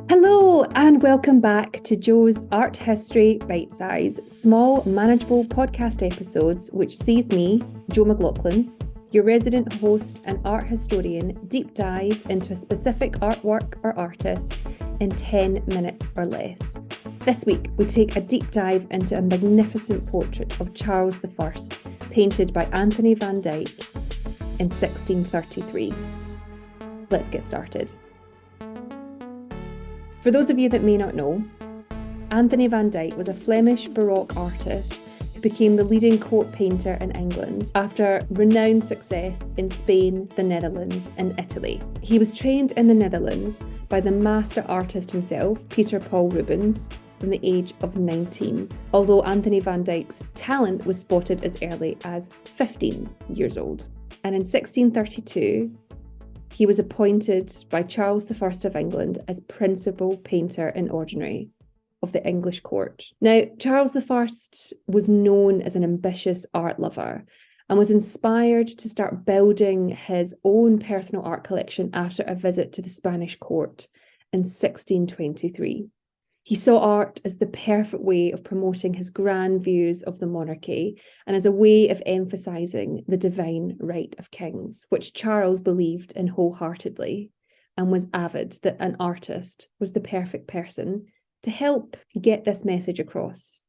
Hello and welcome back to Joe's Art History Bite Size, small, manageable podcast episodes which sees me, Joe McLaughlin, your resident host and art historian, deep dive into a specific artwork or artist in 10 minutes or less. This week, we take a deep dive into a magnificent portrait of Charles I, painted by Anthony Van Dyke in 1633. Let's get started. For those of you that may not know, Anthony Van Dyke was a Flemish Baroque artist who became the leading court painter in England after renowned success in Spain, the Netherlands, and Italy. He was trained in the Netherlands by the master artist himself, Peter Paul Rubens, from the age of 19, although Anthony Van Dyke's talent was spotted as early as 15 years old. And in 1632, he was appointed by Charles I of England as principal painter in ordinary of the English court. Now, Charles I was known as an ambitious art lover and was inspired to start building his own personal art collection after a visit to the Spanish court in 1623. He saw art as the perfect way of promoting his grand views of the monarchy and as a way of emphasising the divine right of kings, which Charles believed in wholeheartedly and was avid that an artist was the perfect person to help get this message across.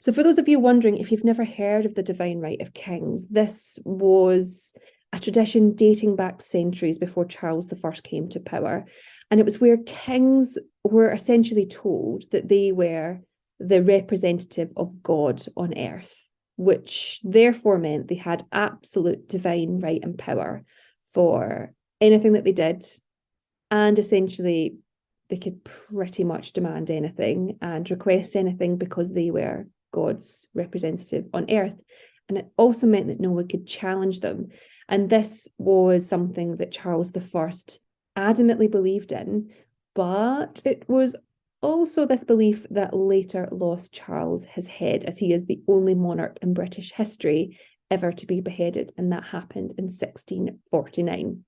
So for those of you wondering if you've never heard of the divine right of kings, this was a tradition dating back centuries before Charles I came to power. And it was where kings were essentially told that they were the representative of God on earth, which therefore meant they had absolute divine right and power for anything that they did. And essentially, they could pretty much demand anything and request anything because they were God's representative on earth. And it also meant that no one could challenge them. And this was something that Charles I adamantly believed in, but it was also this belief that later lost Charles his head, as he is the only monarch in British history ever to be beheaded, and that happened in 1649.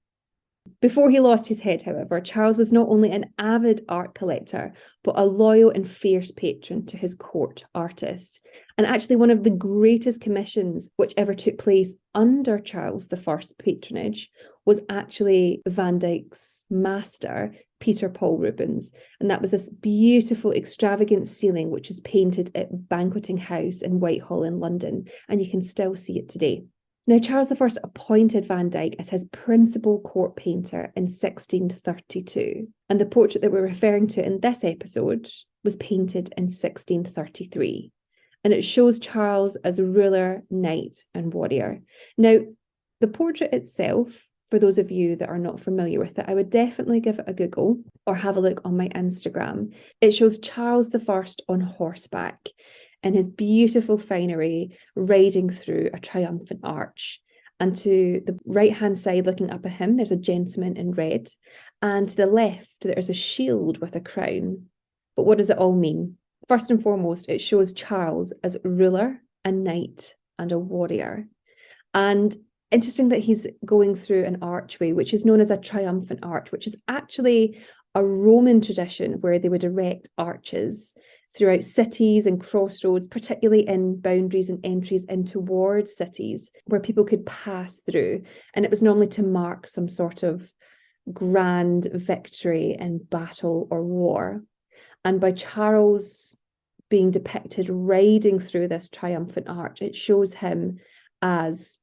Before he lost his head, however, Charles was not only an avid art collector, but a loyal and fierce patron to his court artist. And actually, one of the greatest commissions which ever took place under Charles I's patronage was actually Van Dyke's master, Peter Paul Rubens. And that was this beautiful, extravagant ceiling, which is painted at Banqueting House in Whitehall in London. And you can still see it today. Now, Charles I appointed Van Dyke as his principal court painter in 1632, and the portrait that we're referring to in this episode was painted in 1633, and it shows Charles as ruler, knight, and warrior. Now, the portrait itself, for those of you that are not familiar with it, I would definitely give it a Google or have a look on my Instagram. It shows Charles I on horseback in his beautiful finery, riding through a triumphant arch. And to the right-hand side, looking up at him, there's a gentleman in red. And to the left, there's a shield with a crown. But what does it all mean? First and foremost, it shows Charles as ruler, a knight, and a warrior. And interesting that he's going through an archway, which is known as a triumphant arch, which is actually a Roman tradition where they would erect arches throughout cities and crossroads, particularly in boundaries and entries into walled cities where people could pass through. And it was normally to mark some sort of grand victory in battle or war. And by Charles being depicted riding through this triumphant arch, it shows him as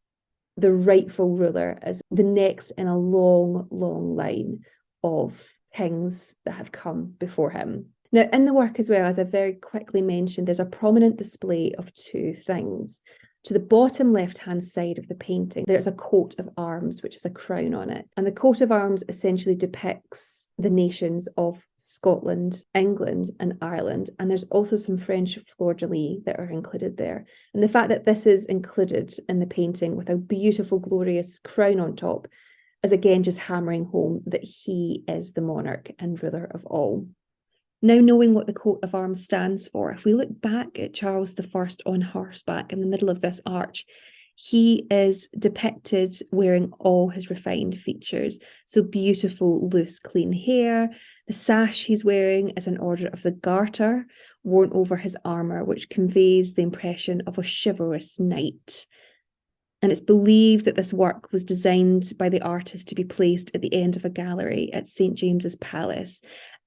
the rightful ruler, as the next in a long, long line of kings that have come before him. Now, in the work as well, as I very quickly mentioned, there's a prominent display of two things. To the bottom left-hand side of the painting, there's a coat of arms, which is a crown on it. And the coat of arms essentially depicts the nations of Scotland, England, and Ireland. And there's also some French fleur-de-lis that are included there. And the fact that this is included in the painting with a beautiful, glorious crown on top is again just hammering home that he is the monarch and ruler of all. Now, knowing what the coat of arms stands for, if we look back at Charles I on horseback in the middle of this arch, He is depicted wearing all his refined features. So beautiful, loose, clean hair. The sash he's wearing is an order of the Garter, worn over his armour, which conveys the impression of a chivalrous knight. And it's believed that this work was designed by the artist to be placed at the end of a gallery at St. James's Palace.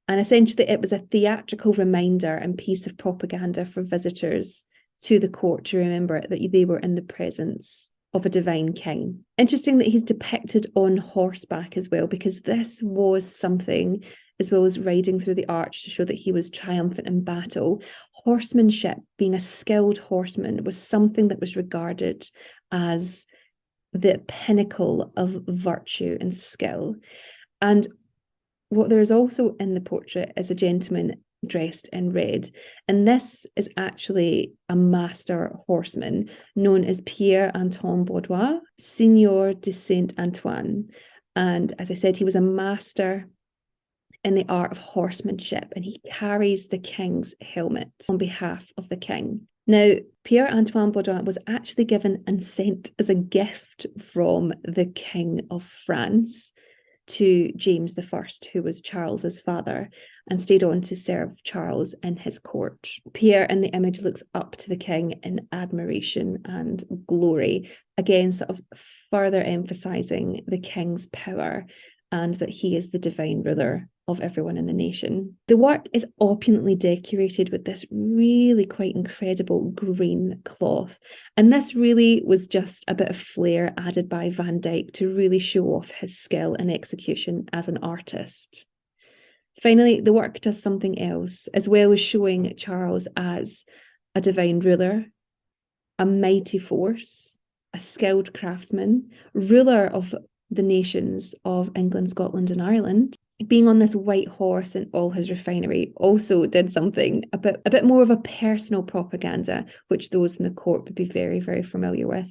And essentially, it was a theatrical reminder and piece of propaganda for visitors to the court to remember that they were in the presence of a divine king. Interesting that he's depicted on horseback as well, because this was something, as well as riding through the arch to show that he was triumphant in battle. Horsemanship, being a skilled horseman, was something that was regarded as the pinnacle of virtue and skill. And what there is also in the portrait is a gentleman dressed in red. And this is actually a master horseman known as Pierre-Antoine Baudois, Seigneur de Saint-Antoine. And as I said, he was a master in the art of horsemanship, and he carries the king's helmet on behalf of the king. Now, Pierre-Antoine Baudois was actually given and sent as a gift from the King of France to James I, who was Charles's father, and stayed on to serve Charles in his court. Pierre in the image looks up to the king in admiration and glory, again sort of further emphasising the king's power and that he is the divine ruler of everyone in the nation. The work is opulently decorated with this really quite incredible green cloth. And this really was just a bit of flair added by Van Dyke to really show off his skill and execution as an artist. Finally, the work does something else, as well as showing Charles as a divine ruler, a mighty force, a skilled craftsman, ruler of the nations of England, Scotland, and Ireland. Being on this white horse in all his refinery also did something a bit more of a personal propaganda, which those in the court would be very, very familiar with.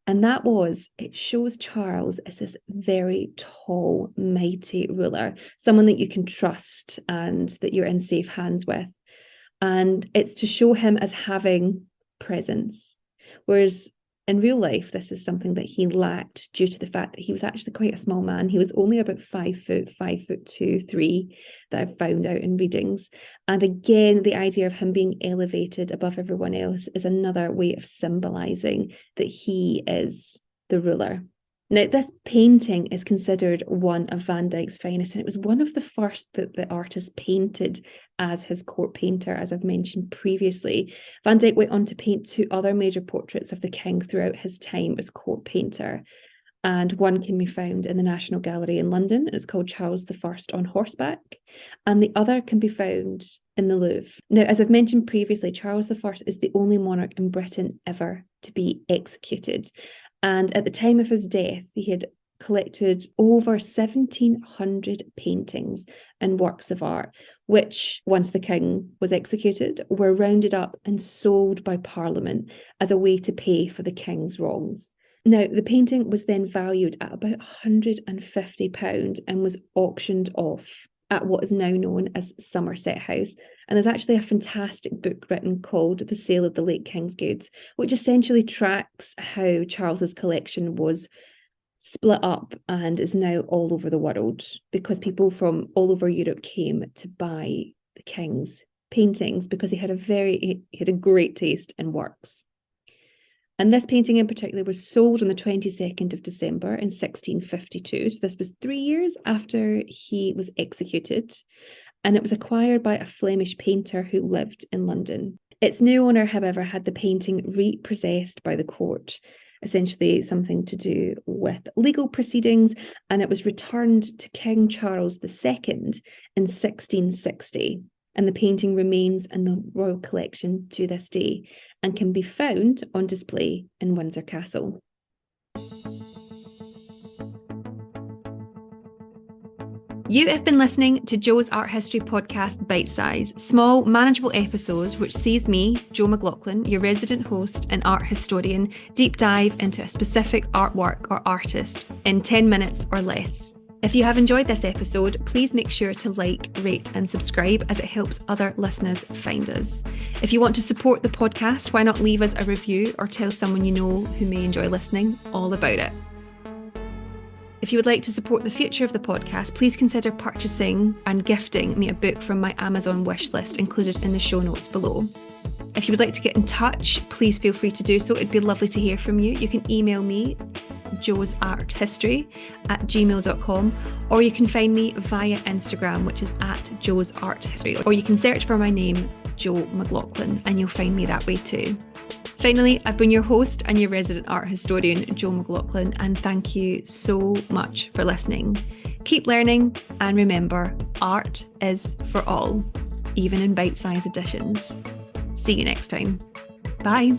And that was, it shows Charles as this very tall, mighty ruler, someone that you can trust and that you're in safe hands with. And it's to show him as having presence. Whereas in real life, this is something that he lacked due to the fact that he was actually quite a small man. He was only about 5 foot, 5'2", 3", that I've found out in readings. And again, the idea of him being elevated above everyone else is another way of symbolising that he is the ruler. Now, this painting is considered one of Van Dyke's finest, and it was one of the first that the artist painted as his court painter, as I've mentioned previously. Van Dyke went on to paint 2 other major portraits of the king throughout his time as court painter, and one can be found in the National Gallery in London. It's called Charles I on Horseback, and the other can be found in the Louvre. Now, as I've mentioned previously, Charles I is the only monarch in Britain ever to be executed. And at the time of his death, he had collected over 1,700 paintings and works of art, which, once the king was executed, were rounded up and sold by Parliament as a way to pay for the king's wrongs. Now, the painting was then valued at about £150 and was auctioned off at what is now known as Somerset House. And there's actually a fantastic book written called The Sale of the Late King's Goods, which essentially tracks how Charles's collection was split up and is now all over the world because people from all over Europe came to buy the king's paintings because he had a great taste in works. And this painting in particular was sold on the 22nd of December in 1652. So this was 3 years after he was executed. And it was acquired by a Flemish painter who lived in London. Its new owner, however, had the painting repossessed by the court, essentially something to do with legal proceedings, and it was returned to King Charles II in 1660. And the painting remains in the royal collection to this day and can be found on display in Windsor Castle. You have been listening to Jo's Art History Podcast Bite Size, small, manageable episodes which sees me, Jo McLaughlin, your resident host and art historian, deep dive into a specific artwork or artist in 10 minutes or less. If you have enjoyed this episode, please make sure to like, rate and subscribe as it helps other listeners find us. If you want to support the podcast, why not leave us a review or tell someone you know who may enjoy listening all about it. If you would like to support the future of the podcast, please consider purchasing and gifting me a book from my Amazon wishlist included in the show notes below. If you would like to get in touch, please feel free to do so. It'd be lovely to hear from you. You can email me, joesarthistory@gmail.com, or you can find me via Instagram, which is @joesarthistory, or you can search for my name, Jo McLaughlin, and you'll find me that way too. Finally, I've been your host and your resident art historian, Jo McLaughlin, and thank you so much for listening. Keep learning, and remember, art is for all, even in bite-sized editions. See you next time. Bye.